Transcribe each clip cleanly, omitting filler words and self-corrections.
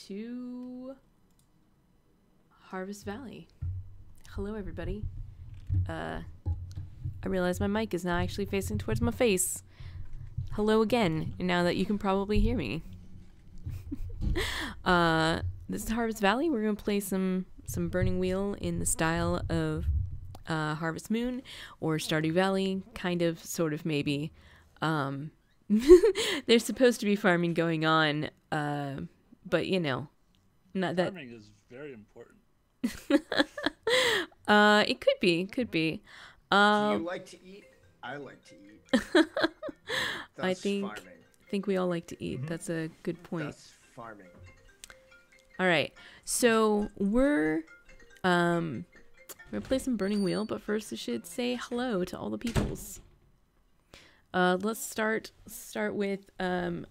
to Harvest Valley. Hello, everybody. I realize my mic is now actually facing towards my face. Hello again, now that you can probably hear me. This is Harvest Valley. We're going to play some Burning Wheel in the style of Harvest Moon or Stardew Valley, kind of, sort of, maybe. There's supposed to be farming going on, but you know, not that. Farming is very important. It could be. Do you like to eat? I like to eat. I Thus think farming. we all like to eat. That's a good point. Thus farming. All right, so we're gonna play some Burning Wheel, but first I should say hello to all the peoples. Let's start with oh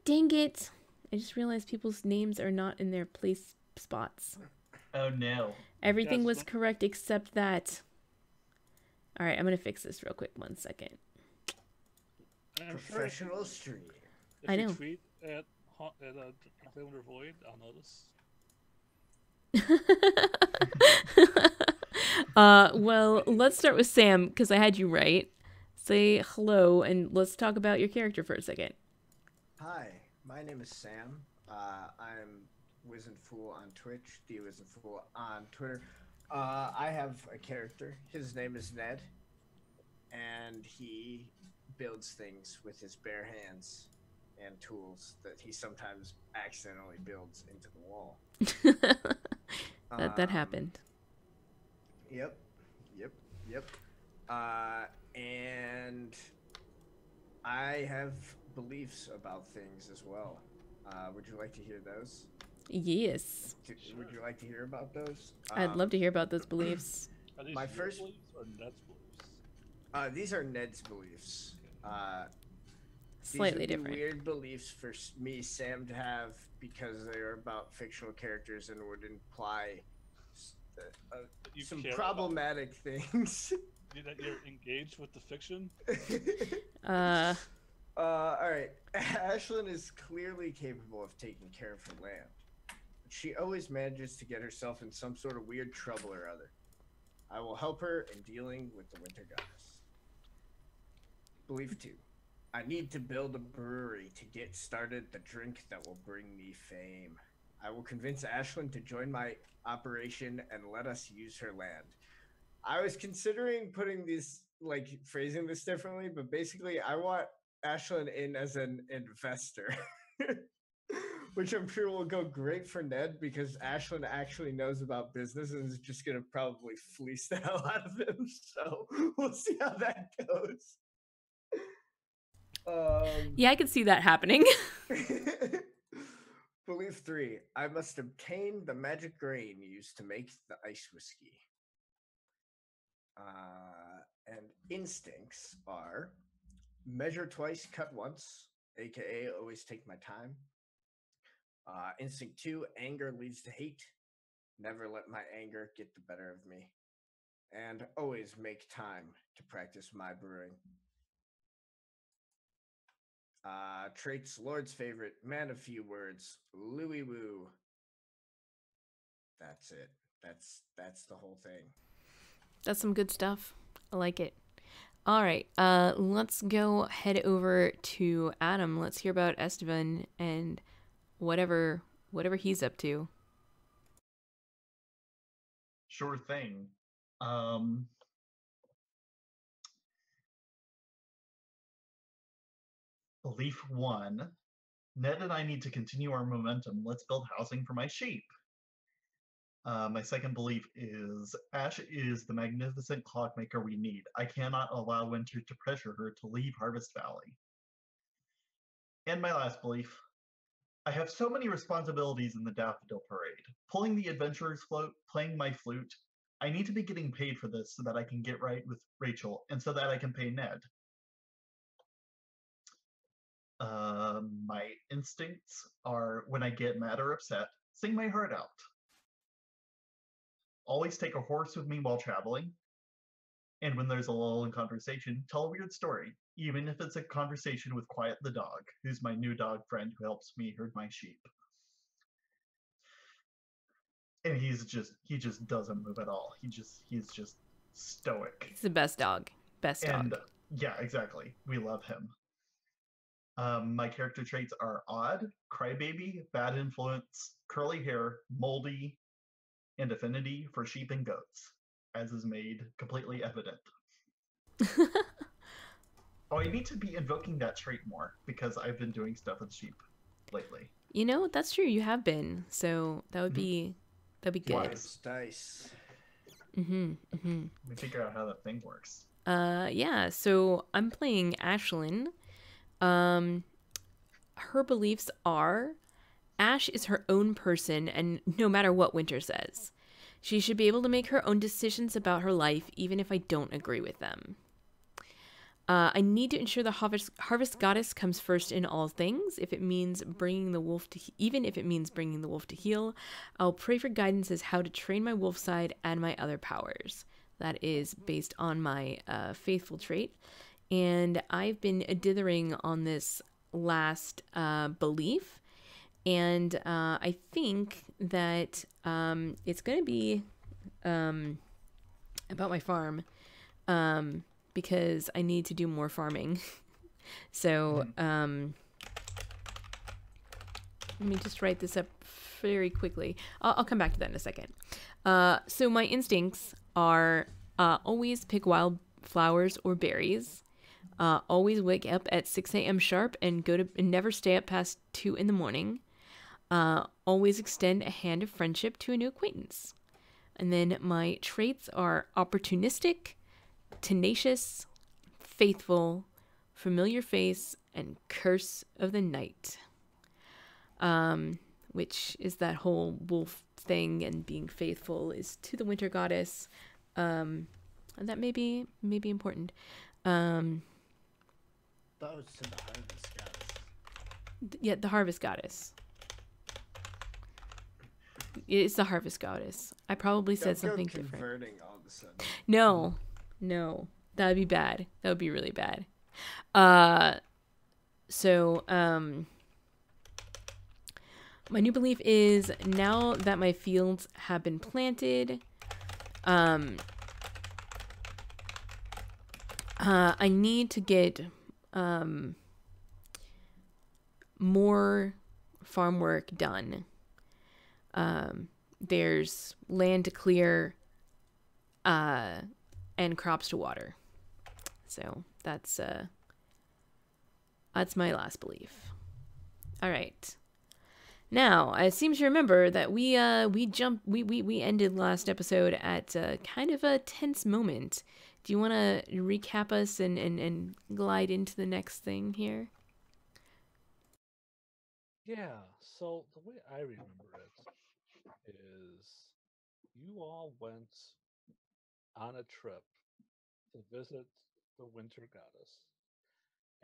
dang it, I just realized people's names are not in their place spots. Oh no. Everything was correct except that. All right, I'm gonna fix this real quick. 1 second. Professional stream. If I know. you tweet at Claimer Void, I'll notice. Well, let's start with Sam because I had you right. Say hello and let's talk about your character for a second. Hi, my name is Sam. I'm WizenFool on Twitch, the WizenFool on Twitter. I have a character. His name is Ned, and he builds things with his bare hands and tools that he sometimes accidentally builds into the wall. That happened. Yep. And I have beliefs about things as well. Would you like to hear those? Yes. Would you like to hear about those? I'd love to hear about those beliefs. Are these My your first- beliefs or Ned's beliefs? These are Ned's beliefs. Slightly these would different. be weird beliefs for me, Sam, to have because they're about fictional characters and would imply You some care problematic things. That you're engaged with the fiction? Uh, All right. Ashlyn is clearly capable of taking care of her land. But she always manages to get herself in some sort of weird trouble or other. I will help her in dealing with the Winter Goddess. Belief 2. I need to build a brewery to get started the drink that will bring me fame. I will convince Ashlyn to join my operation and let us use her land. I was considering putting this, like, phrasing this differently, but basically I want Ashlyn in as an investor. Which I'm sure will go great for Ned because Ashlyn actually knows about business and is just going to probably fleece the hell out of him. So we'll see how that goes. yeah, I could see that happening. Belief 3. I must obtain the magic grain used to make the ice whiskey. And instincts are measure twice, cut once, aka always take my time. Instinct 2, anger leads to hate. Never let my anger get the better of me. And always make time to practice my brewing. Traits, Lord's favorite, man of few words, Louis Woo. That's it. That's the whole thing. That's some good stuff. I like it. All right, let's go head over to Adam. Let's hear about Esteban and whatever he's up to. Sure thing. Belief 1. Ned and I need to continue our momentum. Let's build housing for my sheep. My second belief is Ash is the magnificent clockmaker we need. I cannot allow Winter to pressure her to leave Harvest Valley. And my last belief, I have so many responsibilities in the Daffodil Parade. Pulling the adventurer's float, playing my flute. I need to be getting paid for this so that I can get right with Rachel and so that I can pay Ned. My instincts are when I get mad or upset, sing my heart out. Always take a horse with me while traveling. And when there's a lull in conversation, tell a weird story, even if it's a conversation with Quiet the dog, who's my new dog friend who helps me herd my sheep. and he just doesn't move at all. He's just stoic. He's the best dog. Best And dog. yeah, exactly. We love him. My character traits are odd, crybaby, bad influence, curly hair, moldy, and affinity for sheep and goats, as is made completely evident. Oh, I need to be invoking that trait more because I've been doing stuff with sheep lately. You know, that's true. You have been. So that would be good. Wise. Dice. Let me figure out how that thing works. Yeah. So I'm playing Ashlyn. Her beliefs are Ash is her own person, and no matter what Winter says, she should be able to make her own decisions about her life, even if I don't agree with them. I need to ensure the harvest goddess comes first in all things. If it means bringing the wolf to, even if it means bringing the wolf to heel, I'll pray for guidance as how to train my wolf side and my other powers. That is based on my faithful trait, and I've been dithering on this last belief, and I think that it's going to be about my farm. Because I need to do more farming. So, let me just write this up very quickly. I'll come back to that in a second. So my instincts are always pick wild flowers or berries. Always wake up at 6 a.m. sharp and never stay up past 2 in the morning. Always extend a hand of friendship to a new acquaintance. And then my traits are opportunistic, tenacious, faithful, familiar face, and curse of the night. Which is that whole wolf thing, and being faithful is to the winter goddess. And that may be important. That was to the harvest goddess. Yeah, the harvest goddess. It's the harvest goddess. I probably said something different. Converting all of a sudden. No, that would be bad. That would be really bad. So, my new belief is now that my fields have been planted, I need to get, more farm work done. There's land to clear, and crops to water. So that's my last belief. All right. Now, I seem to remember that we ended last episode at kind of a tense moment. Do you want to recap us and glide into the next thing here? Yeah, so the way I remember it is you all went on a trip to visit the winter goddess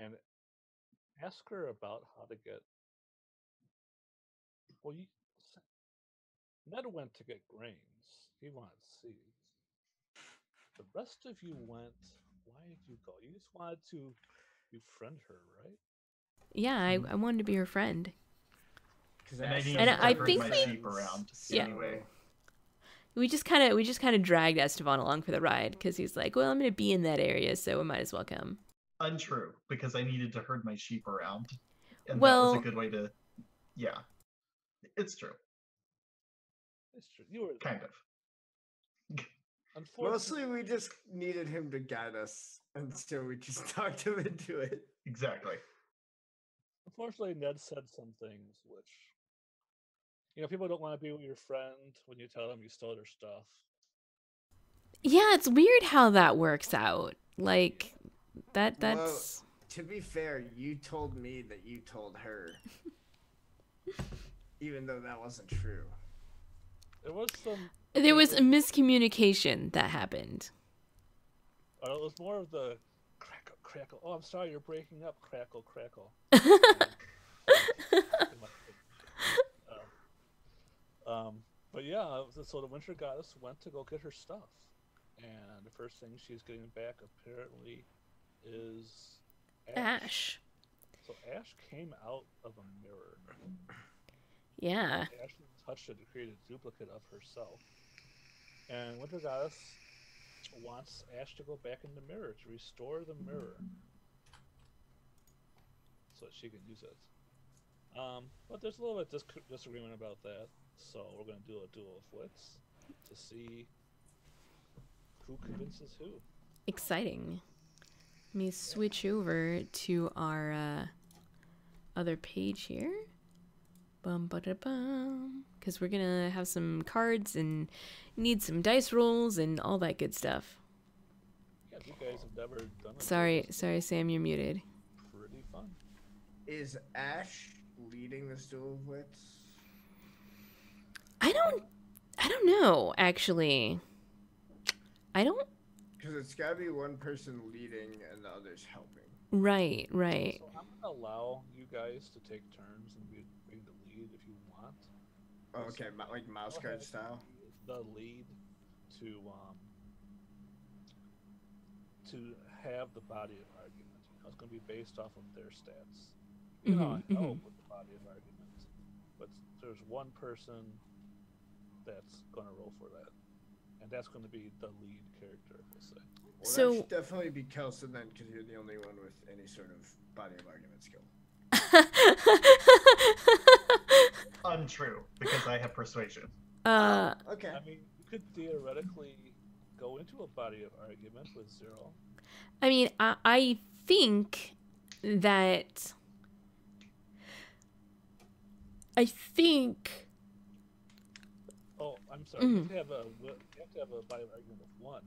and ask her about how to get. Well, Ned went to get grains. He wanted seeds. The rest of you went. Why did you go? You just wanted to befriend her, right? Yeah, I wanted to be her friend. And I need And to I herd think my we- sheep around Yeah. anyway. We just kind of dragged Esteban along for the ride because he's like, well, I'm going to be in that area, so I might as well come. Untrue, because I needed to herd my sheep around. And that Well- was a good way to... Yeah. It's true. It's true. You were Kind of. unfortunately. Mostly we just needed him to guide us, and so we just talked him into it. Exactly. Unfortunately, Ned said some things which, people don't want to be with your friend when you tell them you stole their stuff. Yeah, it's weird how that works out. Like, that's... Well, to be fair, you told me that you told her. Even though that wasn't true. There was a miscommunication that happened. It was more of the crackle, crackle. Oh, I'm sorry, you're breaking up. Crackle, crackle. But yeah, so the winter goddess went to go get her stuff. And the first thing she's getting back apparently is Ash. Ash. So Ash came out of a mirror. Yeah. Ashley touched it to create a duplicate of herself. And Winter Goddess wants Ash to go back in the mirror to restore the mirror so that she can use it. But there's a little bit disagreement about that, so we're going to do a duel of wits to see who convinces who. Exciting. Let me switch over to our other page here. Bum ba da bum. Because we're gonna have some cards and need some dice rolls and all that good stuff. Yeah, you guys have never done it. Sorry, Sam, you're muted. Pretty fun. Is Ash leading this duel of wits? I don't know, actually. I don't. Because it's got to be one person leading and the others helping. Right. So I'm gonna allow you guys to take turns and be the lead if you want. Oh, okay, like mouse Go guard ahead. style. The lead to have the body of argument. It's gonna be based off of their stats. You know, help with the body of argument, but there's one person that's gonna roll for that, and that's gonna be the lead character, we'll say. Well, So- that should definitely be Kelson then, because you're the only one with any sort of body of argument skill. Untrue, because I have persuasion. Okay. I mean, you could theoretically go into a body of argument with 0. I mean, I think that. Oh, I'm sorry. You have to have a body of argument of 1,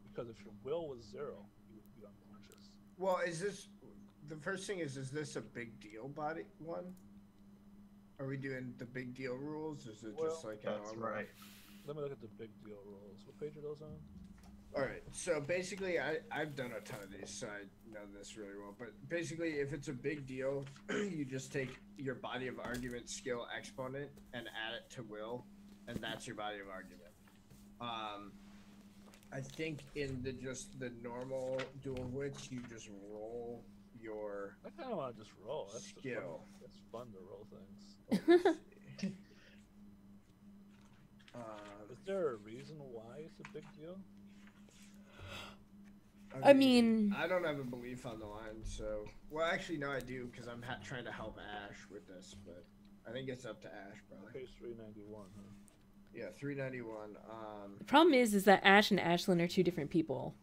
because if your will was 0, you would be unconscious. Well, is this the first thing? Is this a big deal body one? Are we doing the big deal rules? Or is it just Well, like an That's normal? right. Let me look at the big deal rules. What page are those on? All right. So basically, I've done a ton of these, so I know this really well. But basically, if it's a big deal, you just take your body of argument skill exponent and add it to will, and that's your body of argument. I think in the normal dual of wits, you just roll your I kind of want to just roll. That's skill. It's fun to roll things. Let's see. Is there a reason why it's a big deal? I mean- I don't have a belief on the line, so well, actually, no, I do because I'm trying to help Ash with this, but I think it's up to Ash probably. Page 391, huh? Yeah, 391. The problem is that Ash and Ashlyn are two different people.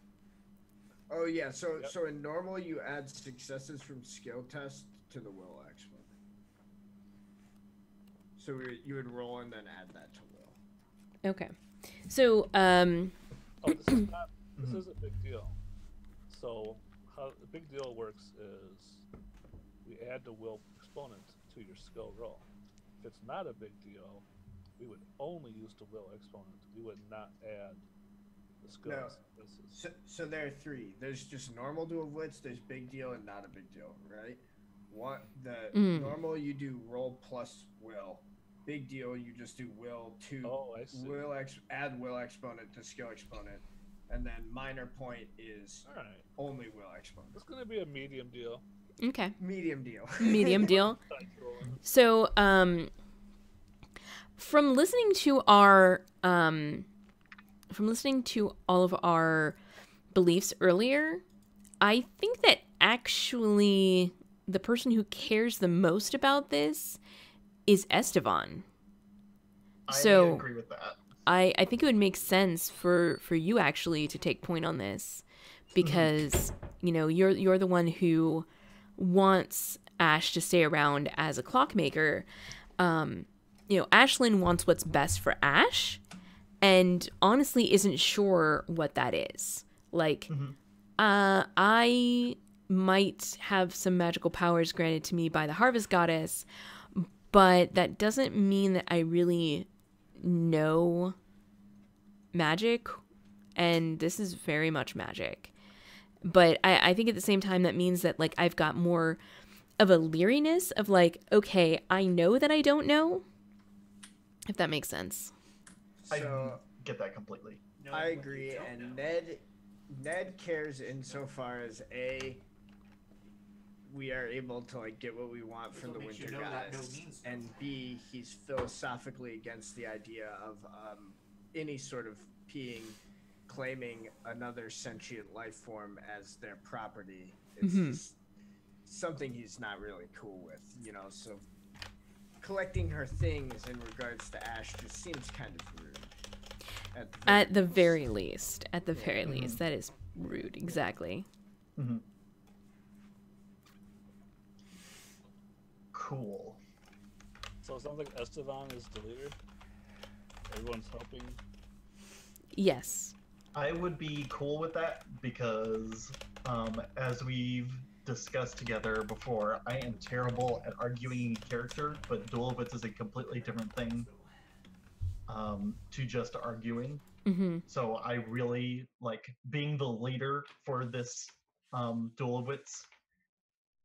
Oh yeah, so Yep. so in normal you add successes from skill test to the will exponent. So you would roll and then add that to will. Okay. So, Oh, this is not. This is a big deal. So how the big deal works is we add the will exponent to your skill roll. If it's not a big deal, we would only use the will exponent. We would not add the skill. No. successes. So there are 3. There's just normal dual wits. There's big deal and not a big deal, right? Normal you do roll plus will. Big deal you just do will to Oh, I see. add will exponent to skill exponent, and then minor point is All right. only will exponent. It's gonna be a medium deal. okay. Medium deal. Medium deal. Dice rolling. So, from listening to all of our beliefs earlier, I think that actually the person who cares the most about this is Estevan. I So- agree with that. I think it would make sense for you actually to take point on this because you know you're the one who wants Ash to stay around as a clockmaker. You know, Ashlyn wants what's best for Ash and honestly isn't sure what that is. Like, I might have some magical powers granted to me by the Harvest Goddess, but that doesn't mean that I really know magic, and this is very much magic. But I think at the same time that means that like I've got more of a leeriness of like, okay, I know that I don't know, if that makes sense. I So get that completely. I agree, and Ned cares insofar as we are able to like get what we want from the makes you winter know that no goddess, means no. and B, he's philosophically against the idea of any sort of being claiming another sentient life form as their property. It's just something he's not really cool with, you know. So collecting her things in regards to Ash just seems kind of rude. At the very least. At the very least. That is rude. Exactly. Mm-hmm. Cool. So it sounds like Esteban is the leader. Everyone's helping. Yes. I would be cool with that because, as we've discussed together before, I am terrible at arguing in character, but Duel of Wits is a completely different thing to just arguing. Mm-hmm. So I really like being the leader for this Duel of Wits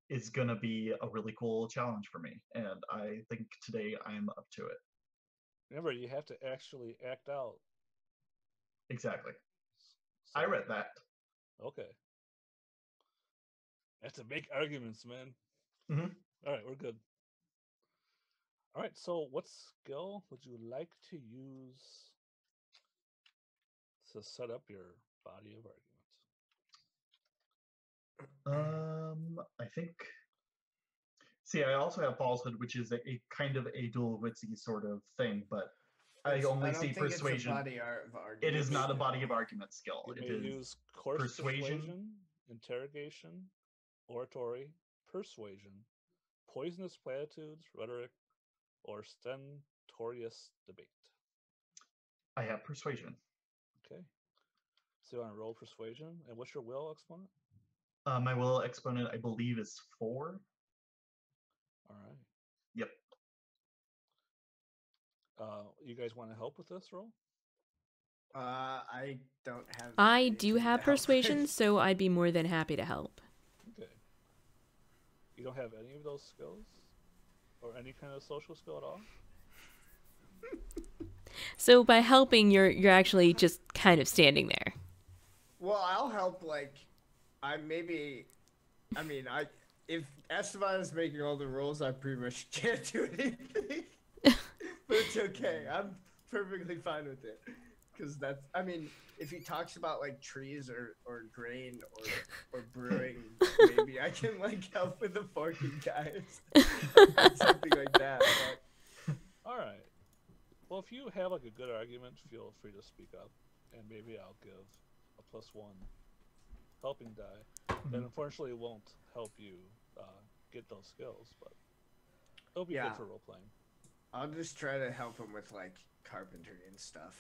is gonna be a really cool challenge for me, and I think today I'm up to it. Remember, you have to actually act out. Exactly. So, I read that. Okay. I have to make arguments, man. Mhm. All right, we're good. All right, so what skill would you like to use to set up your body of argument? I think. See, I also have falsehood, which is a kind of a dual witsy sort of thing, but I only don't see think it's a persuasion. body of argument. It is not a body of argument skill. You It may is use coarse persuasion. interrogation, oratory, persuasion, poisonous platitudes, rhetoric, or stentorious debate. I have persuasion. Okay. So you want to roll persuasion, and what's your will exponent? My will exponent, I believe, is 4. All right. Yep. You guys want to help with this roll? I don't have. I do anything have to help persuasion, with. so I'd be more than happy to help. Okay. You don't have any of those skills? Or any kind of social skill at all? So by helping, you're actually just kind of standing there. Well, I'll help. Like, if Esteban is making all the rolls, I pretty much can't do anything. But it's okay. I'm perfectly fine with it. Because that's, if he talks about like trees or grain or brewing, maybe I can like help with the forking guys. Something like that. But... All right. Well, if you have like a good argument, feel free to speak up, and maybe I'll give a +1 helping die. That unfortunately won't help you get those skills, but it'll be good for role playing. I'll just try to help him with like carpentry and stuff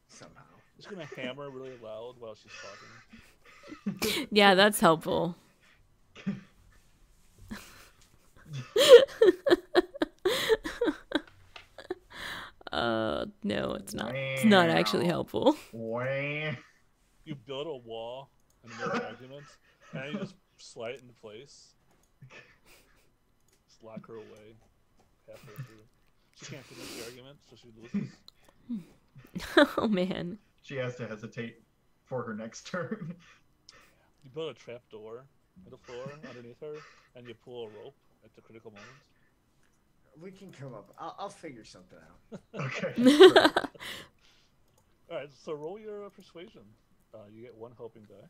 somehow. Just gonna hammer really loud while she's talking. Yeah, that's helpful. No, it's not. It's not actually helpful. You build a wall in the middle of arguments, and you just slide it into place. Just lock her away halfway through. She can't finish the argument, so she loses. Oh man. She has to hesitate for her next turn. You build a trap door in the floor underneath her, and you pull a rope at the critical moment. We can come up. I'll figure something out. Okay. All right, so roll your persuasion. You get 1 helping die.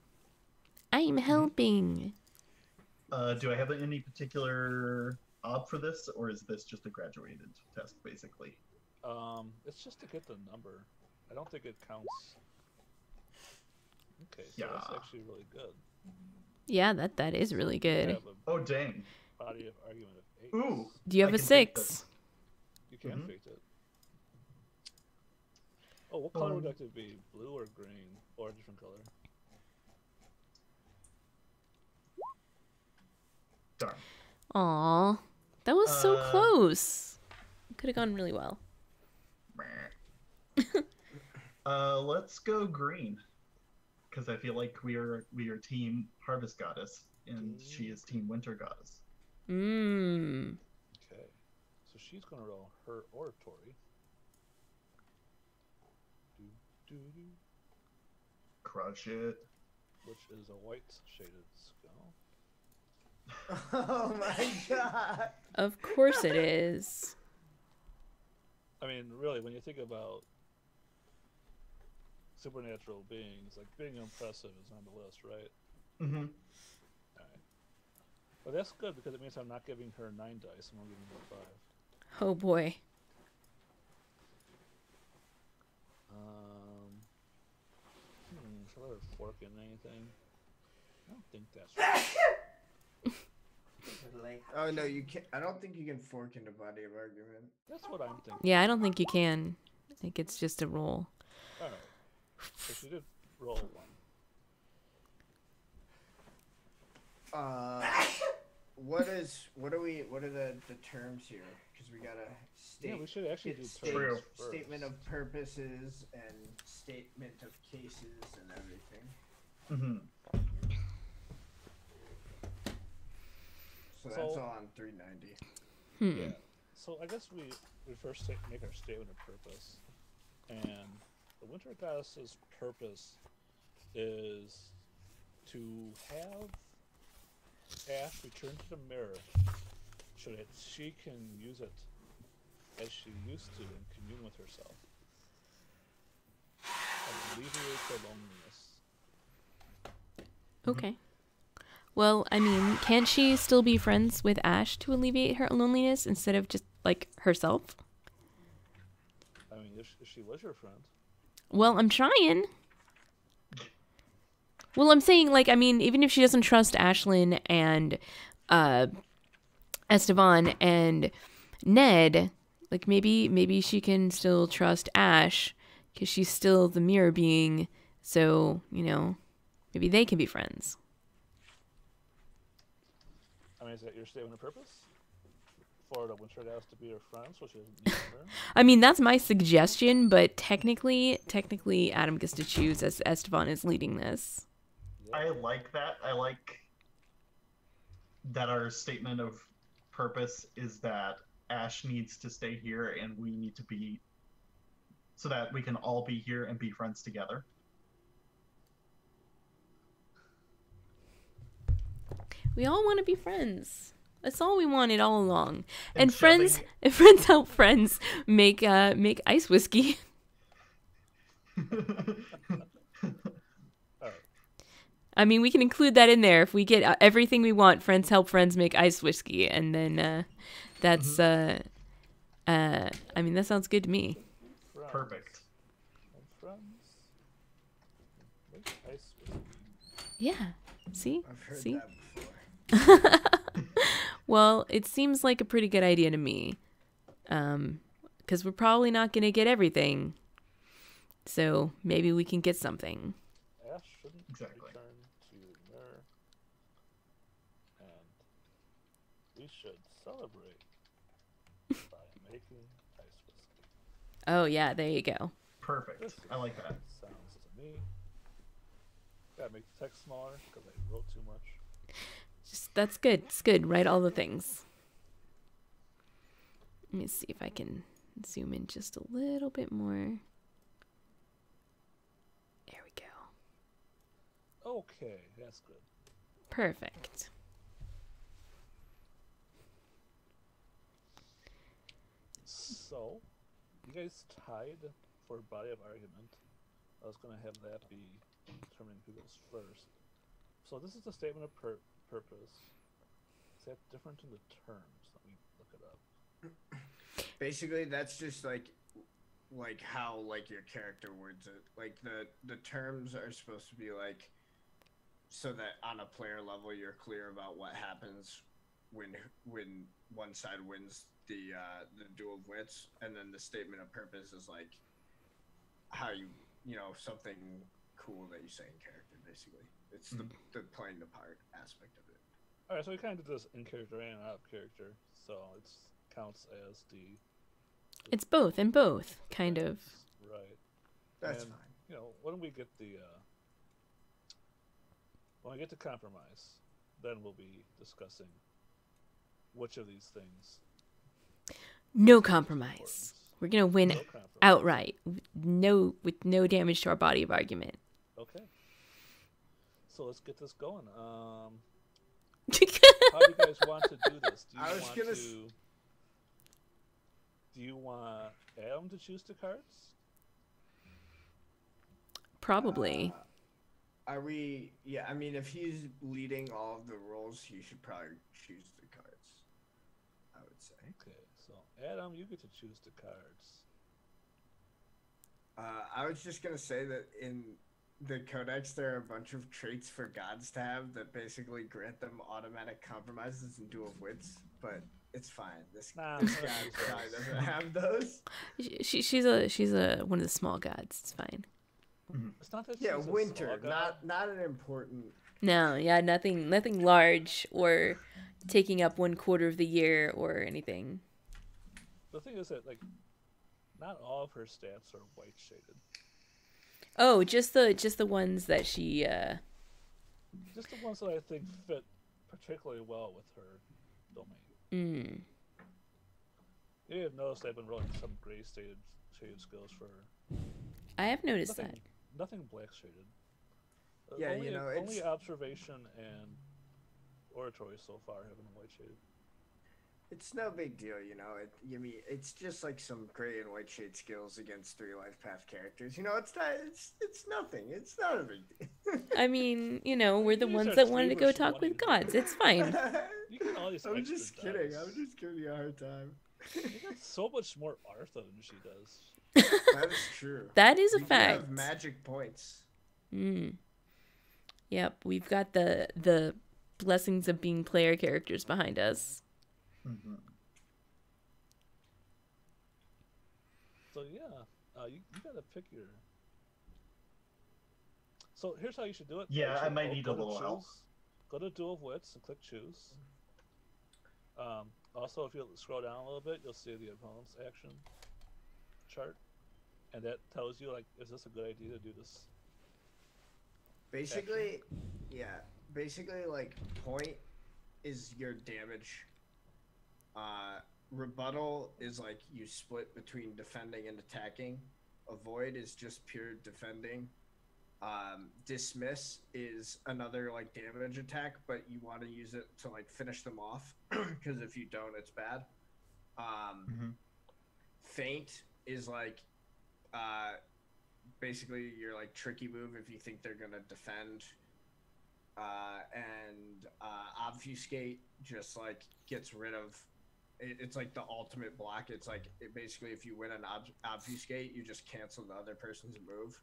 I'm helping. Do I have any particular ob for this, or is this just a graduated test, basically? It's just to get the number. I don't think it counts. Okay, so that's actually really good. Yeah, that is really You good. have a Oh, dang. body of argument of 8. Ooh. Do you have I a can fake 6? You can fake it. Oh, what color would you like to be? Blue or green? Or a different color? Darn. Aw, that was so close. Could have gone really well. Let's go green, because I feel like we are team Harvest Goddess, and she is team Winter Goddess. Mmm. Okay, so she's gonna roll her oratory. Crush it. Which is a white shaded skill. Oh my god. Of course it is. I mean, really, when you think about supernatural beings, like being impressive is on the list, right? Mm-hmm. Alright. But that's good because it means I'm not giving her 9 dice, I'm only giving her 5. Oh boy. Should I let her fork in anything? I don't think that's right. Oh no, you can't. I don't think you can fork into body of argument. That's what I'm thinking. Yeah, I don't think you can. I think it's just a roll. Alright. So she did roll 1. What are the terms here? Because we gotta Yeah, we should actually do state, terms first. statement of purposes and statement of cases and everything. Mm-hmm. So that's all on 390. Yeah. So I guess we first make our statement of purpose. And the Winter Goddess's purpose is to have Ash return to the mirror so that she can use it as she used to and commune with herself. And alleviate her loneliness. Okay. Well, I mean, can't she still be friends with Ash to alleviate her loneliness instead of just, like, herself? I mean, if she was your friend. Well, I'm trying. Well, I'm saying, like, I mean, even if she doesn't trust Ashlyn and Esteban and Ned, like, maybe she can still trust Ash because she's still the mirror being, so, you know, maybe they can be friends. I mean, is that your statement of purpose? For the Winter Goddess to be your friend so she doesn't need her? I mean, that's my suggestion, but technically, Adam gets to choose as Esteban is leading this. Yeah. I like that. I like that our statement of purpose is that Ash needs to stay here and we need to be so that we can all be here and be friends together. We all want to be friends. That's all we wanted all along. And friends help friends make ice whiskey. Alright. I mean, we can include that in there. If we get everything we want, friends help friends make ice whiskey, and then that's I mean, that sounds good to me. Friends. Perfect. And friends. Make ice whiskey. Yeah. See? I've heard See? that before. Well, it seems like a pretty good idea to me. Because we're probably not going to get everything. So maybe we can get something. Ash shouldn't Exactly. return to the mirror. And we should celebrate by making ice whiskey. Oh, yeah, there you go. Perfect. I like that. Sounds to me. Gotta make the text smaller because I wrote too much. That's good. It's good. Write all the things. Let me see if I can zoom in just a little bit more. There we go. Okay, that's good. Perfect. So, you guys tied for body of argument. I was going to have that be determining who goes first. So this is the statement of purpose. Is that different in the terms? Let me look it up. Basically, that's just like how like your character words it. Like the terms are supposed to be like so that on a player level you're clear about what happens when one side wins the duel of wits, and then the statement of purpose is like how you know something cool that you say in character. Basically, it's the playing the part aspect of it. All right, so we kind of did this in character and out of character, so it counts as the It's both and both, kind of. right. That's And, fine. You know, when we get the compromise, then we'll be discussing which of these things. No compromise. We're going to win No compromise. outright. With no damage to our body of argument. Okay. So let's get this going. guys want to do this? Do you I was want gonna to? Do you want Adam to choose the cards? Probably. Are we? Yeah, I mean, if he's leading all of the roles, he should probably choose the cards. I would say. Okay, so Adam, you get to choose the cards. I was just gonna say that in the Codex, there are a bunch of traits for gods to have that basically grant them automatic compromises and dual wits, but it's fine. This Nah, this I'm guy gonna use probably those. doesn't have those. She's a one of the small gods. It's fine. It's not that Yeah, she's a winter, small god. not an important. No, yeah, nothing large or taking up 1/4 of the year or anything. The thing is that like, not all of her stats are white shaded. Oh, just the ones that she Just the ones that I think fit particularly well with her domain. mm. You may have noticed I've been rolling some gray shaded skills for her. I have noticed Nothing, that. nothing black shaded. Yeah, only, you know, only it's observation and oratory so far have been white shaded. it's no big deal, you know. It's just like some gray and white shade skills against 3 life path characters. You know, it's not. It's nothing. It's not a big deal. I mean, you know, we're the These ones are that 3 wanted to go versus talk 1 with even. gods. It's fine. You get all these I'm extra just kidding. dice. I'm just giving you a hard time. You got so much more Artha than she does. That is true. That is a You do fact. have magic points. Mm. Yep, we've got the blessings of being player characters behind us. Mm-hmm. So yeah, you gotta pick your. So here's how you should do it. Yeah, You I should might need a go to little help. choose, Go to Duel of Wits and click Choose. Also, if you scroll down a little bit, you'll see the opponent's action chart, and that tells you like, is this a good idea to do this? Basically, yeah. Basically, like point is your damage. Rebuttal is like you split between defending and attacking. Avoid is just pure defending. Dismiss is another like damage attack, but you want to use it to like finish them off because if you don't, it's bad. Feint is like basically your like tricky move if you think they're gonna defend. And obfuscate just like gets rid of it's like the ultimate block. It's like basically if you win an obfuscate, you just cancel the other person's move.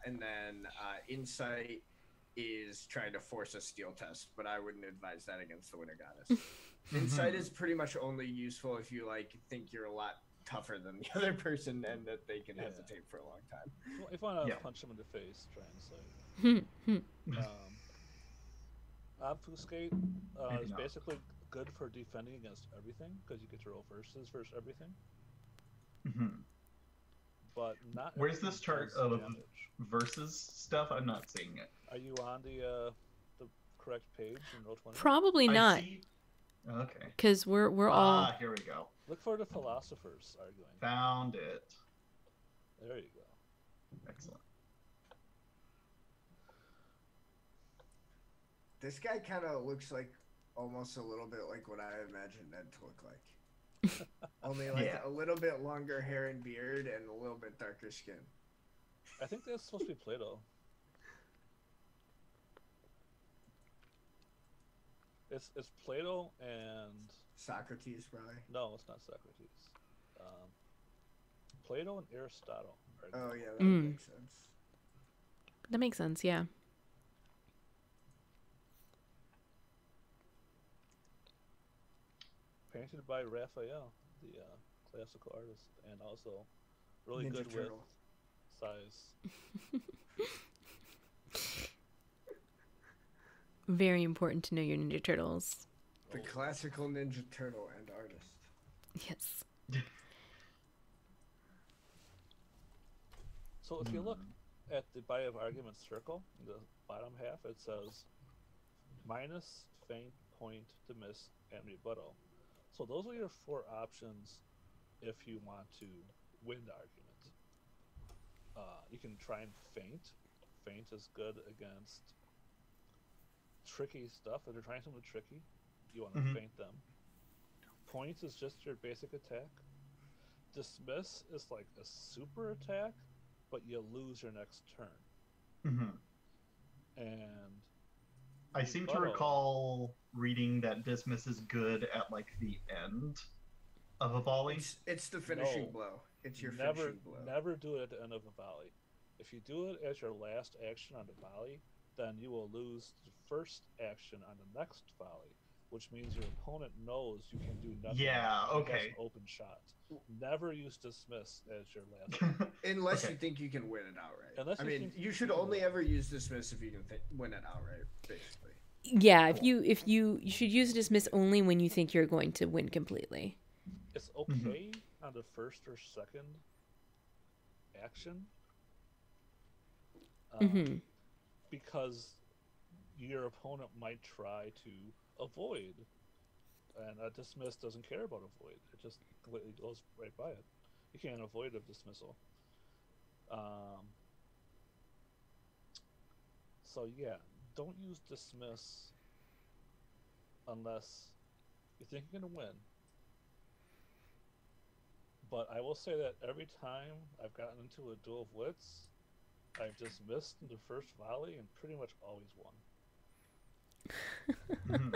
And then insight is trying to force a steal test, but I wouldn't advise that against the Winter Goddess. Insight is pretty much only useful if you like think you're a lot tougher than the other person and that they can hesitate for a long time. If you want to punch them in the face, try insight. Obfuscate is basically good for defending against everything because you get to roll versus everything. But not. Where's this chart of versus stuff? I'm not seeing it. Are you on the correct page in roll 20? Probably not. Okay. Because we're all. Here we go. Look for the philosophers arguing. Found it. There you go. Excellent. This guy kind of looks like almost a little bit like what I imagined Ned to look like. Only like a little bit longer hair and beard and a little bit darker skin. I think that's supposed to be Plato. It's Plato and Socrates, probably. No, it's not Socrates. Plato and Aristotle. Oh yeah, that would make sense. That makes sense, yeah. Painted by Raphael, the classical artist, and also really Ninja good Turtle. with size. Very important to know your Ninja Turtles. The classical Ninja Turtle and artist. Yes. So if you look at the body of argument circle, in the bottom half, it says minus, feint, point, dismiss, and rebuttal. So those are your 4 options if you want to win the argument. You can try and feint. Feint is good against tricky stuff. If you're trying something tricky, You want to Mhm. faint them. Points is just your basic attack. Dismiss is like a super attack, but you lose your next turn. Mhm. And I seem to rebuttal, recall reading that dismiss is good at like the end of a volley. It's the finishing no, blow. It's your never finishing blow. never do it at the end of a volley. If you do it as your last action on the volley, then you will lose the first action on the next volley, which means your opponent knows you can do nothing Yeah, and has an okay. open shot. Never use dismiss as your last one. Unless Okay. you think you can win it outright. Unless I you mean, think you you should can only win. ever use dismiss if you can win it outright, basically. Yeah, Cool. if you should use dismiss only when you think you're going to win completely. It's okay on the first or second action, Mm-hmm. because your opponent might try to avoid, and a dismiss doesn't care about avoid. It just completely goes right by it. You can't avoid a dismissal. Um, so yeah, don't use dismiss unless you think you're gonna win. But I will say that every time I've gotten into a duel of wits, I've dismissed in the first volley and pretty much always won. Mhm.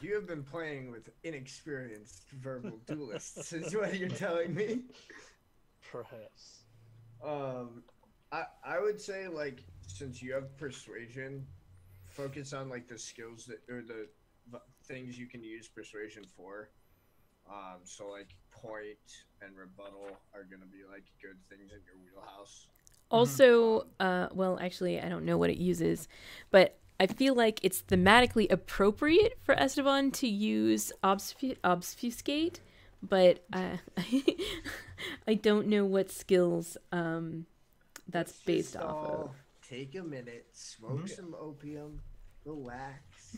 You have been playing with inexperienced verbal duelists, is what you're telling me. Perhaps. I would say, like, since you have persuasion, focus on like the skills that or the things you can use persuasion for. So like point and rebuttal are gonna be like good things in your wheelhouse. Also, well, actually, I don't know what it uses, but I feel like it's thematically appropriate for Esteban to use obfuscate, but I don't know what skills that's Let's based just off of. all take a minute, smoke Mhm. some opium, relax.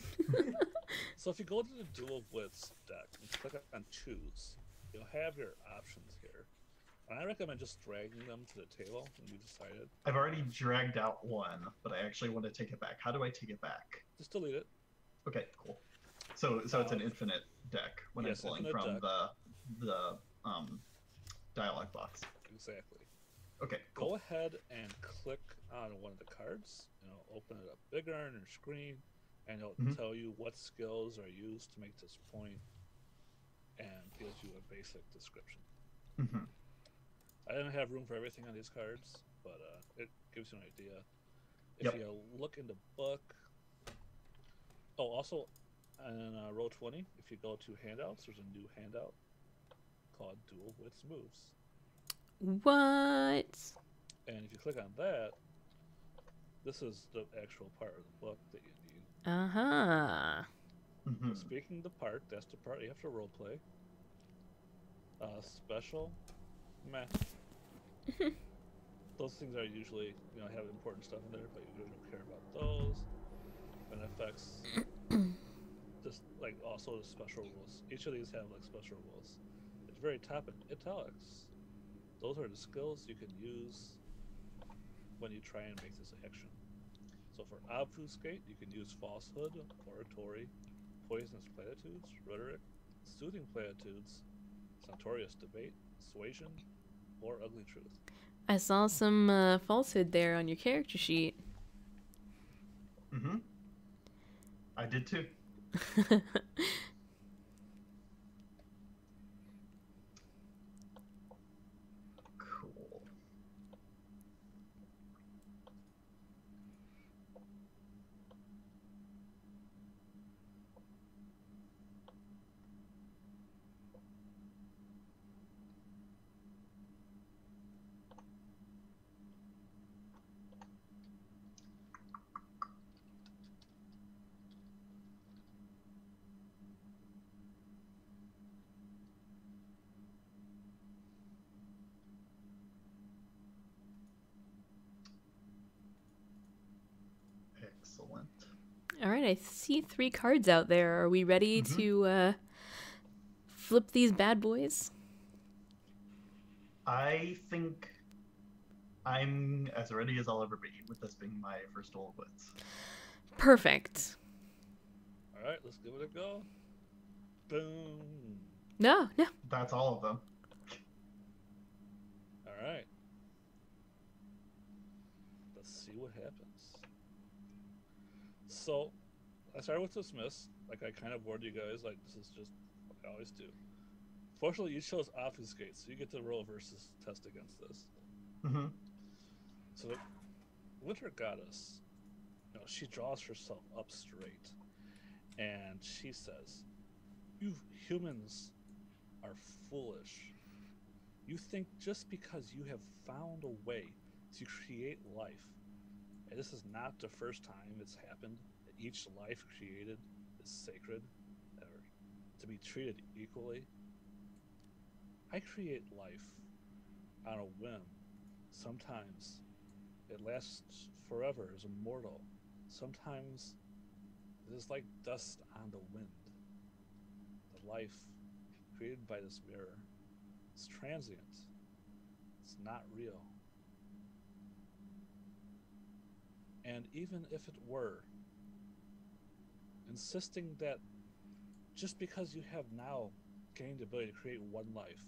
So if you go to the Duel of Wits deck and click on Choose, you'll have your options here. And I recommend just dragging them to the table when you decided. I've already dragged out one, but I actually want to take it back. How do I take it back? Just delete it. Okay, cool. So it's an infinite deck when yes, I'm pulling infinite from deck. the dialog box. Exactly. Okay, Go cool. ahead and click on one of the cards, and it'll open it up bigger on your screen, and it'll Mhm. tell you what skills are used to make this point, and gives you a basic description. Mhm. I didn't have room for everything on these cards, but it gives you an idea. If Yep. you look in the book, oh, also on Roll20, if you go to handouts, there's a new handout called Duel Wits Moves. What? And if you click on that, this is the actual part of the book that you need. Uh-huh. Mhm. Speaking the part, that's the part you have to role play. Special, meh. Those things are usually, have important stuff in there, but you really don't care about those. And effects, just like also the special rules. Each of these have like special rules. It's very top in italics. Those are the skills you can use when you try and make this action. So for obfuscate, you can use falsehood, oratory, poisonous platitudes, rhetoric, soothing platitudes, centaurious debate, suasion, or ugly truth. I saw some falsehood there on your character sheet. Mhm. I did too. Cool. Excellent. All right, I see 3 cards out there. Are we ready Mhm. to flip these bad boys? I think I'm as ready as I'll ever be with this being my first Duel of Wits. Perfect. All right, let's give it a go. Boom. No, no. That's all of them. All right. Let's see what happens. So, I started with dismiss. Like I kind of warned you guys. Like this is just what I always do. Fortunately, you chose obfuscate, so you get to roll versus test against this. Mm-hmm. So, the winter goddess, she draws herself up straight, and she says, "You humans are foolish. You think just because you have found a way to create life, and this is not the first time it's happened, that each life created is sacred, or to be treated equally. I create life on a whim. Sometimes it lasts forever, is immortal. Sometimes it is like dust on the wind. The life created by this mirror is transient. It's not real. And even if it were, insisting that just because you have now gained the ability to create one life,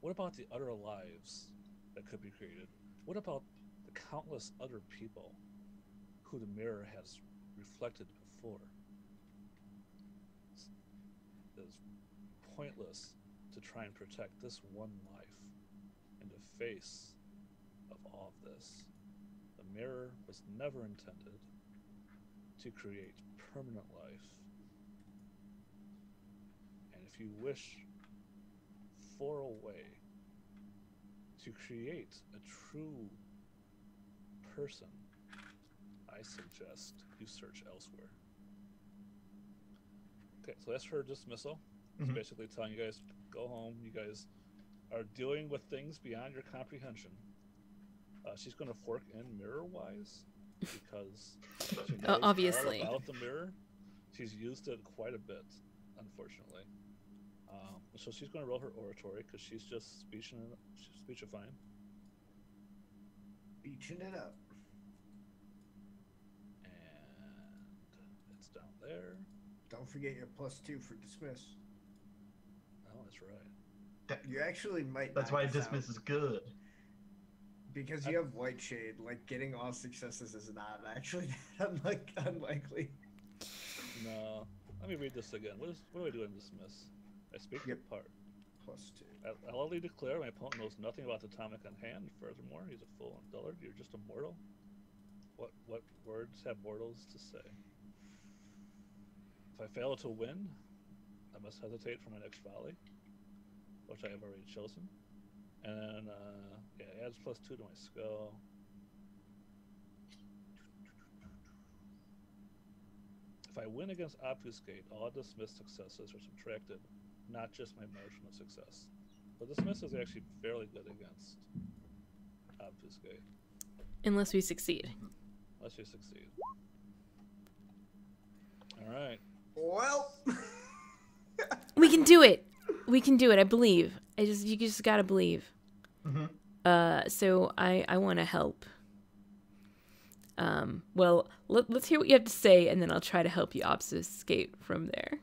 what about the other lives that could be created? What about the countless other people who the mirror has reflected before? It is pointless to try and protect this one life in the face of all of this. The mirror was never intended to create permanent life. And if you wish for a way to create a true person, I suggest you search elsewhere." Okay, so that's her dismissal. It's basically telling you guys, go home. You guys are dealing with things beyond your comprehension. She's going to fork in mirror-wise because she knows Obviously. all about the mirror. She's used it quite a bit, unfortunately. So she's going to roll her oratory because she's just speechifying. Beaching it up. And it's down there. Don't forget your +2 for dismiss. Oh, that's right. You actually might. That's knock why us dismiss out. is good. Because you have white shade, like getting all successes is not actually that unlikely. No. Let me read this again. What do I do in dismiss? I speak the part. +2. I loudly declare my opponent knows nothing about the tonic on hand. Furthermore, he's a fool and dullard. You're just a mortal. What words have mortals to say? If I fail to win, I must hesitate for my next volley, which I have already chosen. And it adds +2 to my skill. If I win against obfuscate, all dismissed successes are subtracted, not just my margin of success. But dismiss is actually fairly good against obfuscate. Unless we succeed. Unless you succeed. Alright. Well, We can do it. We can do it. I believe. You just gotta believe. So I want to help. Well, let's hear what you have to say, and then I'll try to help you obfuscate from there.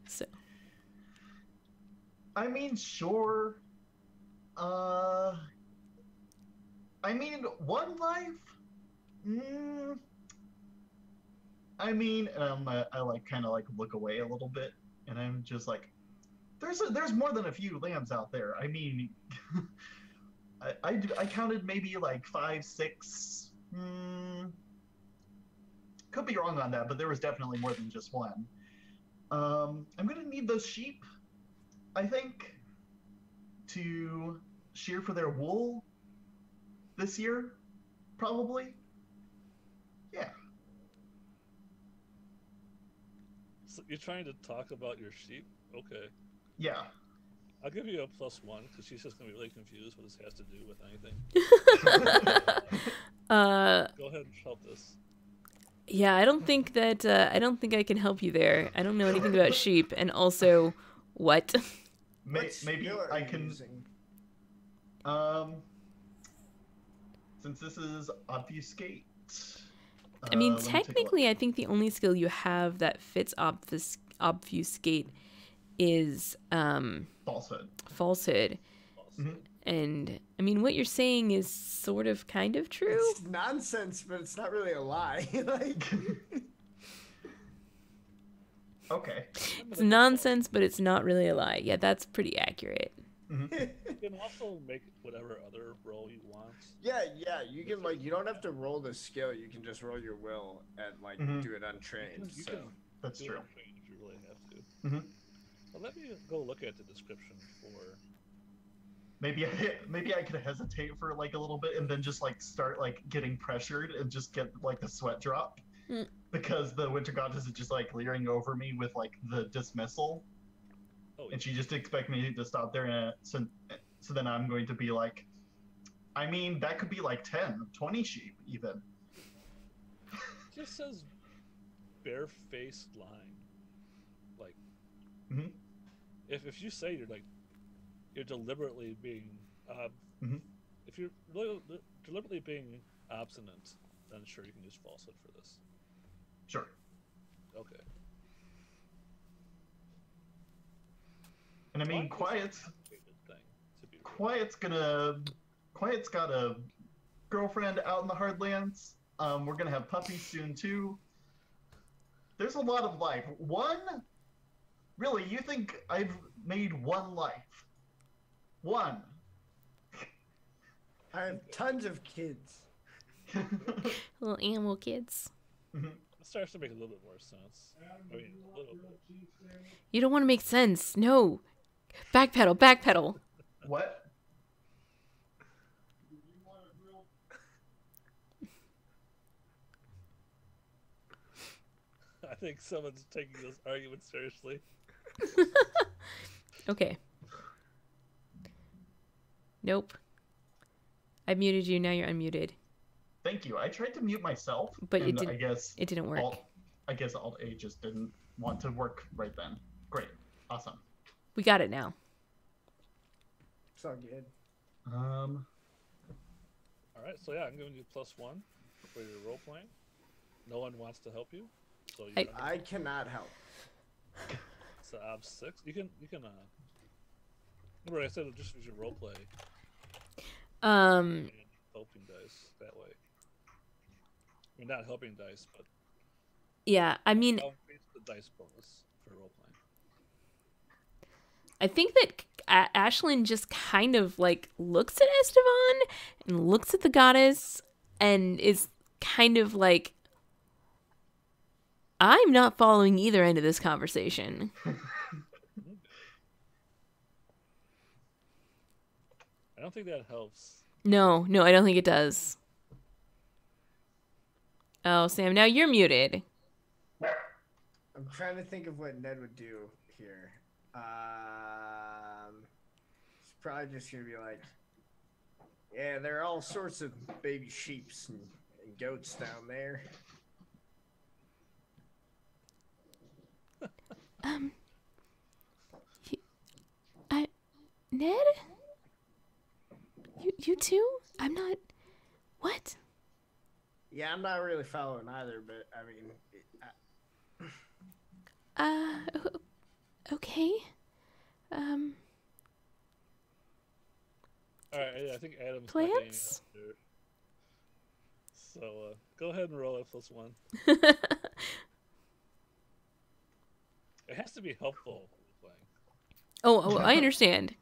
So. I mean, sure. I mean, one life? I mean, I like kind of like look away a little bit, and I'm just like, there's more than a few lambs out there. I mean, I counted maybe like 5, 6. Could be wrong on that, but there was definitely more than just one. I'm gonna need those sheep, I think, to shear for their wool this year, probably. Yeah. So you're trying to talk about your sheep? Okay. Yeah. I'll give you a +1 because she's just gonna be really confused what this has to do with anything. Go ahead and help this. Yeah, I don't think I can help you there. I don't know anything about sheep, and also, what? Maybe I can. Since this is obfuscate. I mean, technically, I think the only skill you have that fits obfuscate is Falsehood. falsehood. Mhm. And I mean, what you're saying is sort of kind of true. It's nonsense, but it's not really a lie. Like, Okay. It's nonsense, but it's not really a lie. Yeah, that's pretty accurate. Mhm. You can also make whatever other roll you want. yeah, you can like, you don't have to roll the skill. You can just roll your will and like Mhm. do it untrained. You So can That's do true. it trained if you really have to. Mhm. But let me go look at the description for. Maybe I could hesitate for like a little bit and then just like start like getting pressured and just get like the sweat drop Mm. because the winter goddess is just like leering over me with like the dismissal, Oh, and she just expect me to stop there, and so then I'm going to be like, I mean, that could be like 10, 20 sheep even. it just says barefaced lying. Like, Mhm. if you say you're deliberately being, Mhm. if you're deliberately being obstinate, then sure you can use falsehood for this. Sure. Okay. And I mean, Quiet is a complicated thing to be real. Quiet's got a girlfriend out in the Hardlands. We're gonna have puppies soon too. There's a lot of life. Really, you think I've made one life? One. I have tons of kids. Little animal kids. Mhm. It starts to make a little bit more sense. I mean, a little bit. You don't want to make sense. No. Backpedal, backpedal. What? I think someone's taking this argument seriously. Okay. Nope. I muted you, now you're unmuted. Thank you. I tried to mute myself, But and I guess it didn't work. Alt A just didn't want to work right then. Great. Awesome. We got it now. It's all good. All right, so yeah, I'm giving you +1 for your role playing. No one wants to help you, so you. I cannot help. It's obs 6. You can. Remember, I said just use your role play and helping dice that way. I mean, not helping dice, but Yeah, I mean, I'll increase the dice bonus for role playing. I think that Ashlyn just kind of like looks at Esteban and looks at the goddess and is kind of like, I'm not following either end of this conversation. I don't think that helps. No, I don't think it does. Oh, Sam, now you're muted. I'm trying to think of what Ned would do here. He's probably just gonna be like, yeah, there are all sorts of baby sheeps and goats down there. Ned? You too? I'm not. What? Yeah, I'm not really following either, but I mean, Okay. All right, I think Adam's Plants? not getting it. So go ahead and roll a +1. It has to be helpful playing. Oh, I understand.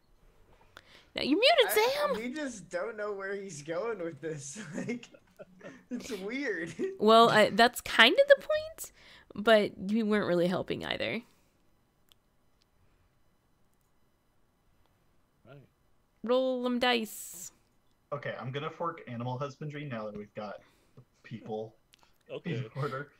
Now you're muted, Sam. we just don't know where he's going with this. Like, it's weird. Well, that's kind of the point, but you weren't really helping either. Right. Roll them dice. Okay, I'm gonna fork animal husbandry now that we've got people Okay. in order.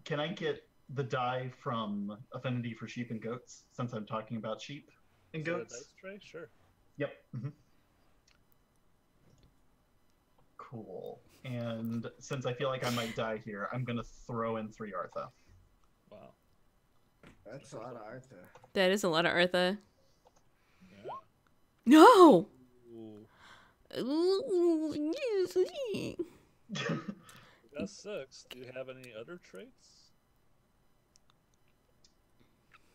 Can I get the die from Affinity for Sheep and Goats, since I'm talking about sheep and Is that a goats? dice tray? Sure. Yep. Cool. And since I feel like I might die here, I'm gonna throw in 3 Artha. Wow. That's a lot of Artha. That is a lot of Artha. Yeah. No! Ooh. That's 6. Do you have any other traits?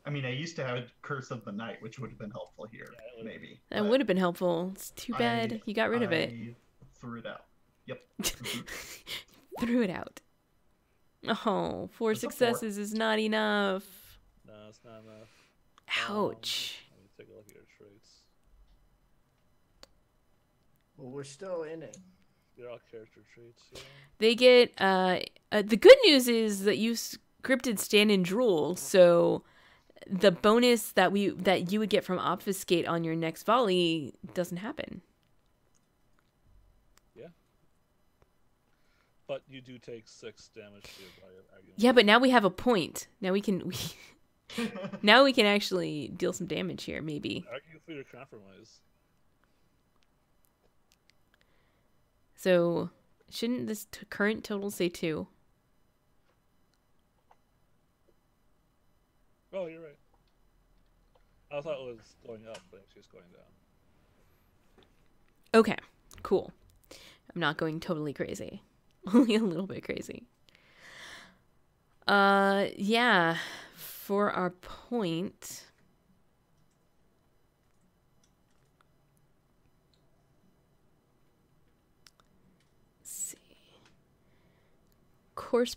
I mean, I used to have Curse of the Night, which would have been helpful here, Yeah, it would've maybe. That but would have been helpful. It's too bad I- you got rid of it. I threw it out. Yep. Threw it out. Oh, 4 It's a 4. successes is not enough. No, it's not enough. Ouch. Let me take a look at your traits. Well, we're still in it. They're all character traits. Yeah. They get the good news is that you scripted stand and drool, so the bonus that you would get from obfuscate on your next volley doesn't happen. Yeah. But you do take 6 damage to your argument. Yeah, but now we have a point. Now we can now we can actually deal some damage here, maybe. Argue for your compromise. So shouldn't this current total say 2? Oh, you're right. I thought it was going up, but actually it's going down. Okay, cool. I'm not going totally crazy. Only a little bit crazy. Yeah, for our point. Let's see. Course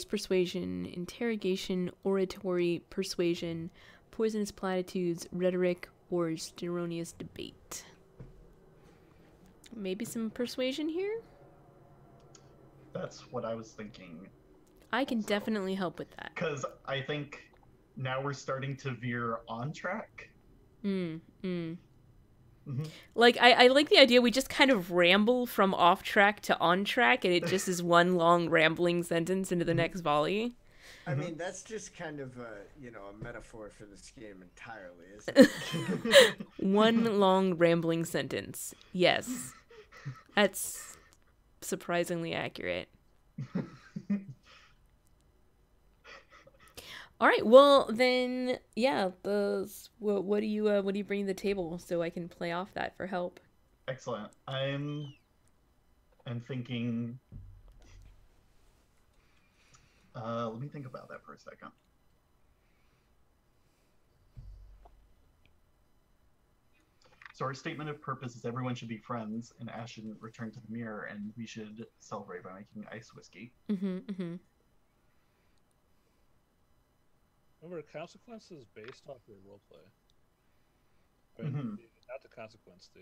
persuasion, interrogation, oratory, persuasion, poisonous platitudes, rhetoric, or erroneous debate. Maybe some persuasion here? That's what I was thinking. I can definitely help with that. Because I think now we're starting to veer on track. Like, I like the idea we just kind of ramble from off track to on track, and it just is one long rambling sentence into the next volley. I mean, that's just kind of a metaphor for this game entirely, isn't it? One long rambling sentence. Yes. That's surprisingly accurate. All right, well then, yeah. What do you bring to the table so I can play off that for help? Excellent. I'm thinking. Let me think about that for a second. So our statement of purpose is everyone should be friends, and Ash should return to the mirror, and we should celebrate by making ice whiskey. Remember, consequences based off your roleplay. Right? Not the consequence, the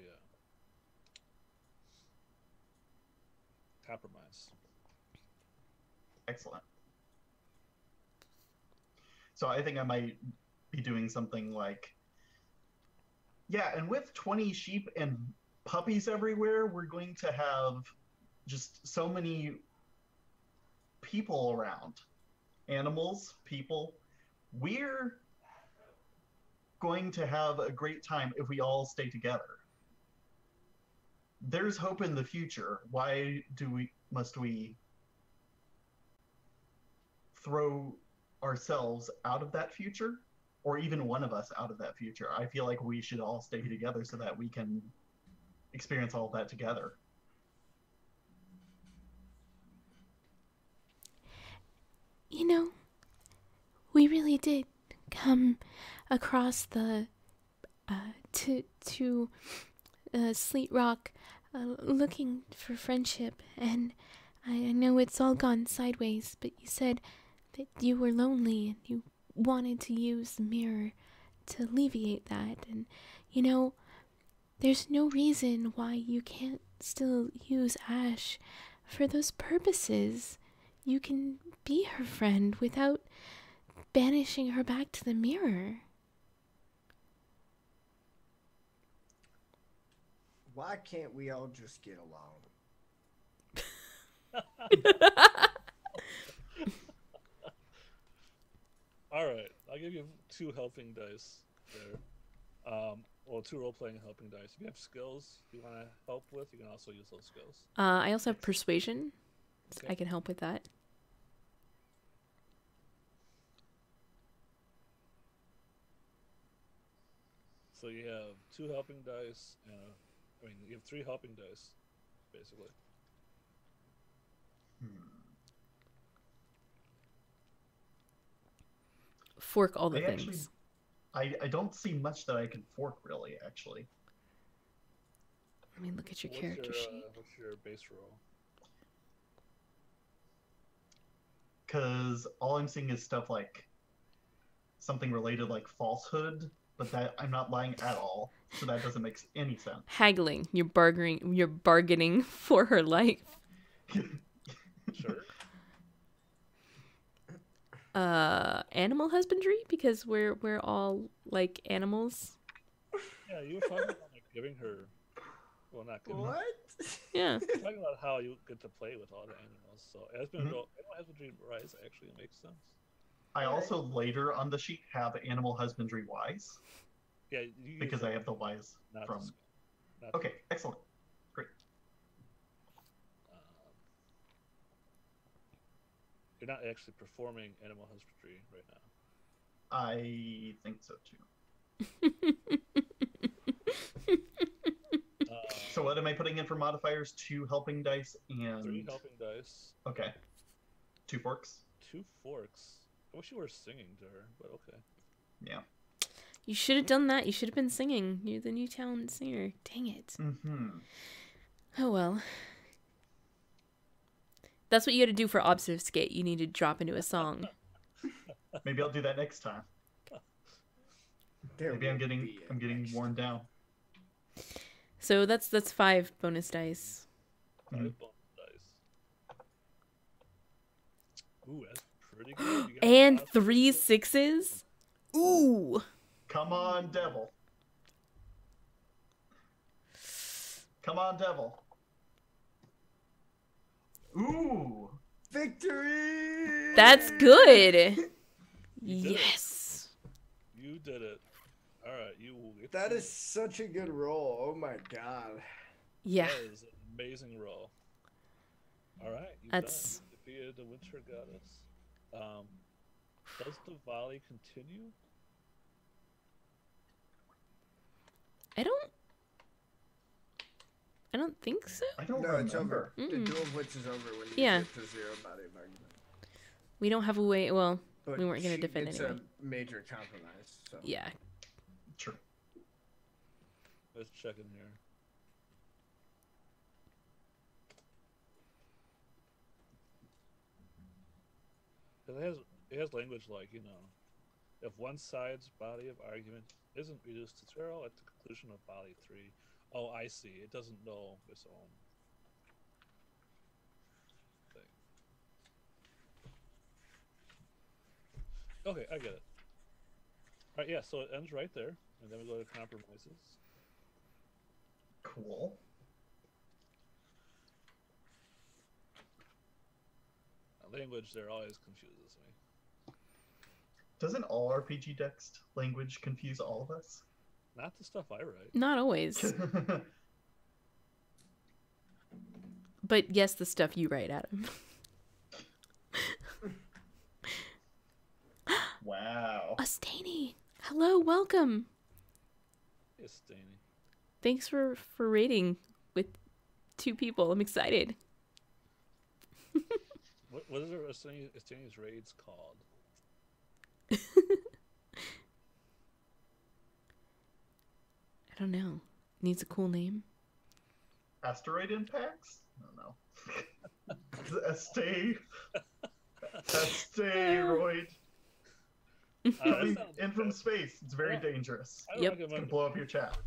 compromise. Excellent. So I think I might be doing something like, yeah, and with 20 sheep and puppies everywhere, we're going to have just so many people around. Animals, people. We're going to have a great time if we all stay together. There's hope in the future. Why must we throw ourselves out of that future, or even one of us out of that future? I feel like we should all stay together so that we can experience all of that together. You know, we really did come across the to Sleet Rock looking for friendship, and I know it's all gone sideways, but you said that you were lonely and you wanted to use the mirror to alleviate that, and you know, there's no reason why you can't still use Ash for those purposes. You can be her friend without banishing her back to the mirror. Why can't we all just get along? All right, I'll give you 2 helping dice there. Well, 2 role-playing helping dice. If you have skills you want to help with, you can also use those skills. I also have persuasion. Okay. I can help with that. So you have 2 helping dice and I mean, you have 3 helping dice, basically. Fork all the I actually, things. I don't see much that I can fork really. Actually, Let me look at your What's character sheet. What's your base roll? because all I'm seeing is stuff like something related like falsehood, but that I'm not lying at all, so that doesn't make any sense. Haggling. You're bargaining. You're bargaining for her life. Sure. Animal husbandry, because we're all like animals. Yeah, you were talking about like giving her. Well, not giving. Her, What? Yeah. talking about how you get to play with all the animals. So animal husbandry rise actually makes sense. I also later on the sheet have animal husbandry wise Yeah, you because I have the wise not from. the skill. Not Okay, excellent, great. You're not actually performing animal husbandry right now. I think so too. So what am I putting in for modifiers? 2 helping dice and 3 helping dice. Okay. 2 forks. 2 forks. I wish you were singing to her, but okay. Yeah. You should have done that. You should have been singing. You're the new talent singer. Dang it. Mm-hmm. Oh well. That's what you got to do for obfuscate. You need to drop into a song. Maybe I'll do that next time. Maybe I'm getting worn down. So that's 5 bonus dice. 5 bonus dice. Ooh, that's pretty good. You got And lots of 3 good- 6s. Ooh. Come on, devil. Come on, devil. Ooh. Victory! That's good. You did it. Yes. You did it. All right, you will get That to- is such a good roll. Oh my god. Yeah. That is an amazing roll. All right, you've That's- done. You defeated the winter goddess. Does the volley continue? I don't think so. I don't No, remember. it's over. The Mm-mm. duel of wits is over when you Yeah. get to 0 body of argument. We don't have a way. Well, But we weren't going she to defend gets anyway. a major compromise. So. Yeah. True. Let's check in here. It has language like, if one side's body of argument isn't reduced to 0 at the conclusion of body 3. Oh, I see. It doesn't know its own thing. Okay, I get it. All right, yeah, so it ends right there, and then we go to compromises. Cool. Language there always confuses me. Doesn't all RPG text language confuse all of us? Not the stuff I write. Not always. But yes, the stuff you write, Adam. Wow. Astani. Hello, welcome. It's Danny. Thanks for raiding with 2 people. I'm excited. What is Danny's raids called? I don't know. Needs a cool name. Asteroid impacts? I don't know. Asteroid. Coming in from space. It's very dangerous. I Yep. It's gonna recommend blow up your chat.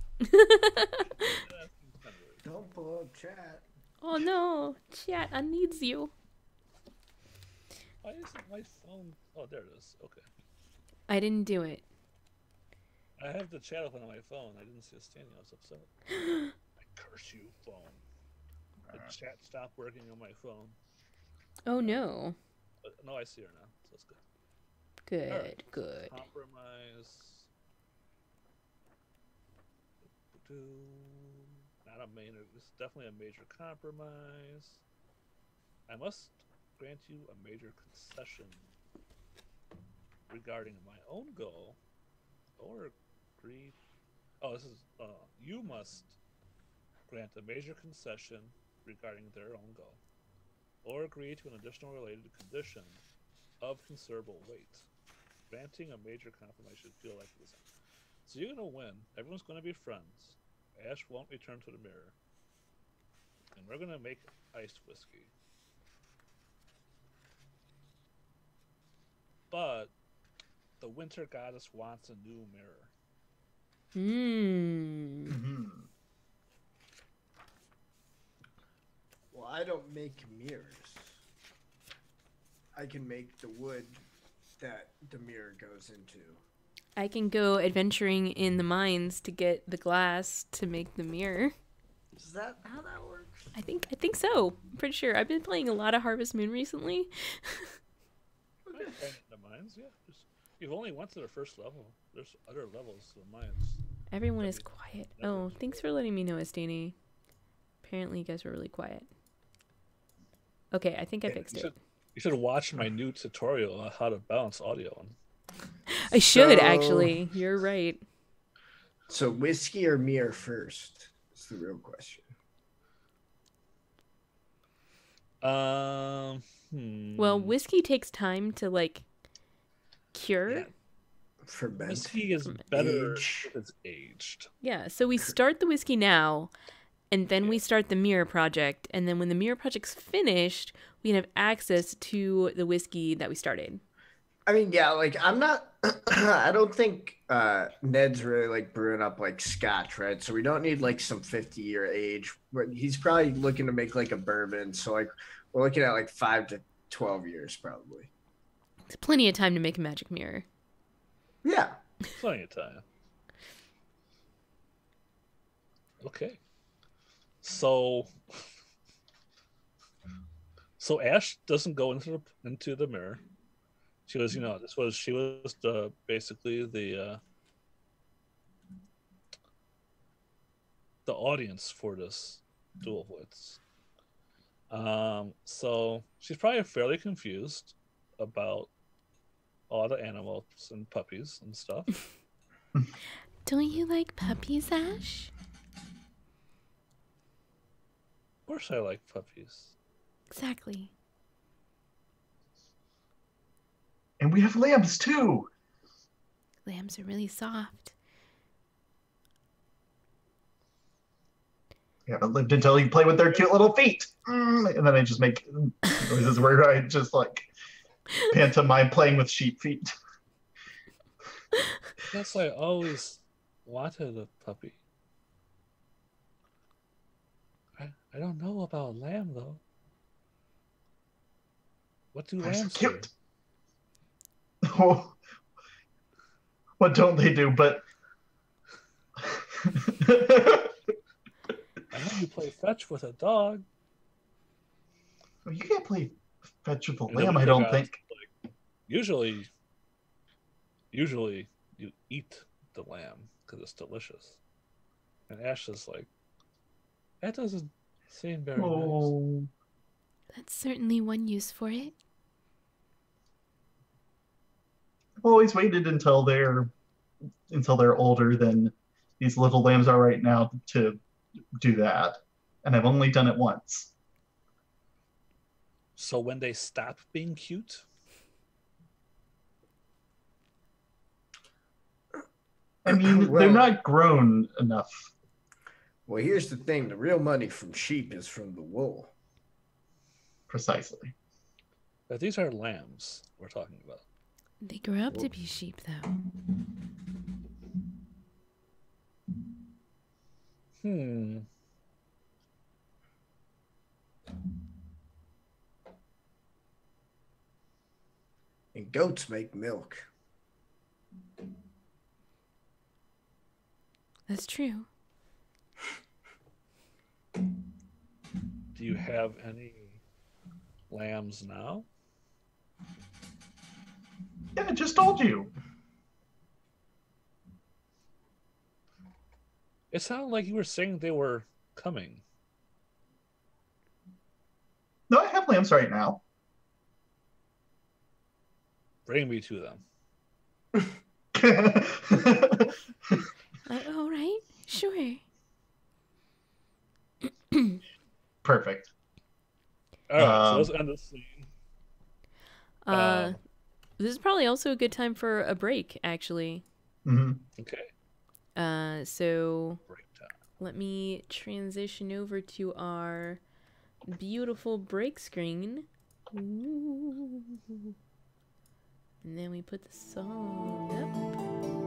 Don't blow up chat. Oh no, chat, I needs you. Why isn't my phone? Oh, there it is. Okay. I didn't do it. I have the chat open on my phone. I didn't see it standing. I was upset. I curse you, phone. The chat stopped working on my phone. Oh no. But, no, I see her now. So that's good. Good, Alright. good. Compromise. Not a major. This is definitely a major compromise. I must grant you a major concession regarding my own goal, or agree. Oh, this is. You must grant a major concession regarding their own goal, or agree to an additional related condition of considerable weight. Granting a major compromise should feel like this. So you're gonna win. Everyone's gonna be friends. Ash won't return to the mirror, and we're gonna make iced whiskey. But the winter goddess wants a new mirror. Hmm. Well, I don't make mirrors. I can make the wood that the mirror goes into. I can go adventuring in the mines to get the glass to make the mirror. Is that how that works? I think so. I'm pretty sure. I've been playing a lot of Harvest Moon recently. The mines, yeah. You've only went to the first level. There's other levels of the mines. Everyone is quiet. Oh, thanks for letting me know, Estini. Apparently you guys were really quiet. Okay, I think I fixed it. You should watch my new tutorial on how to balance audio. I should, actually. You're right. So whiskey or mirror first? Is the real question. Well, whiskey takes time to like cure. Yeah. Ferment. Whiskey is better if it's aged. Yeah, so we start the whiskey now, and then we start the mirror project, and then when the mirror project's finished, we can have access to the whiskey that we started. I mean, yeah, like I'm not. I don't think Ned's really like brewing up like scotch, right? So we don't need like some 50-year age. But he's probably looking to make like a bourbon. So like we're looking at like 5 to 12 years probably. It's plenty of time to make a magic mirror. Yeah. Plenty of time. Okay. So Ash doesn't go into the mirror. She was, she was basically the audience for this dual wits. So she's probably fairly confused about all the animals and puppies and stuff. Don't you like puppies, Ash? Of course I like puppies. Exactly. And we have lambs too. Lambs are really soft. You haven't lived until you play with their cute little feet. And then I just make noises where I just like pantomime playing with sheep feet. That's why I always wanted a puppy. I don't know about a lamb though. What do They're so lambs cute. do? Oh, what don't they do? But I know you play fetch with a dog. you can't play fetch with a And the lamb, I winter don't gods, think. like, usually you eat the lamb because it's delicious. And Ash is like, that doesn't seem very nice. Oh, That's certainly one use for it. I've always waited until they're older than these little lambs are right now to do that, and I've only done it once. So when they stop being cute, I mean, Well- they're not grown enough. Well, here's the thing: the real money from sheep is from the wool. Precisely. but these are lambs we're talking about. They grow up to be sheep, though. And goats make milk. That's true. Do you have any lambs now? Yeah, I just told you. It sounded like you were saying they were coming. No, I have lambs right now. Bring me to them. All right, sure. Perfect. All right, so Um, let's end this scene. Uh, this is probably also a good time for a break, actually. mhm. Okay, So break time. let me transition over to our beautiful break screen. Ooh. And then we put the song up.